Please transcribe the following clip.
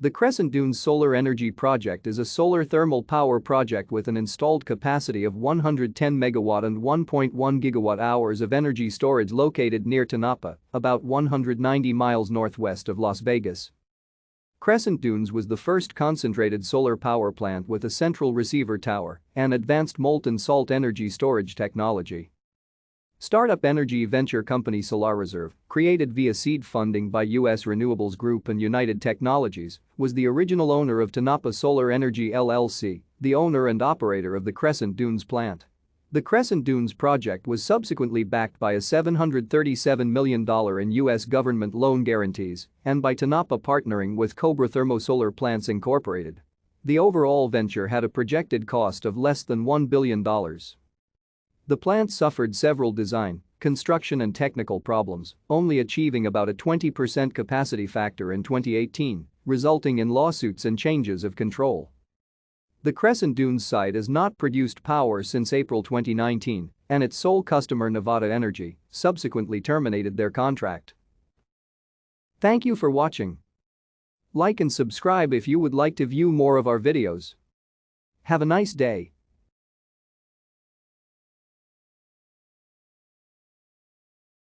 The Crescent Dunes Solar Energy Project is a solar thermal power project with an installed capacity of 110 megawatt and 1.1 gigawatt-hours of energy storage located near Tonopah, about 190 miles northwest of Las Vegas. Crescent Dunes was the first concentrated solar power plant with a central receiver tower and advanced molten salt energy storage technology. Startup energy venture company SolarReserve, created via seed funding by U.S. Renewables Group and United Technologies, was the original owner of Tonopah Solar Energy LLC, the owner and operator of the Crescent Dunes plant. The Crescent Dunes project was subsequently backed by a $737 million in U.S. government loan guarantees and by Tonopah partnering with Cobra Thermosolar Plants Incorporated. The overall venture had a projected cost of less than $1 billion. The plant suffered several design, construction and technical problems, only achieving about a 20% capacity factor in 2018, resulting in lawsuits and changes of control. The Crescent Dunes site has not produced power since April 2019, and its sole customer Nevada Energy subsequently terminated their contract. Thank you for watching. Like and subscribe if you would like to view more of our videos. Have a nice day.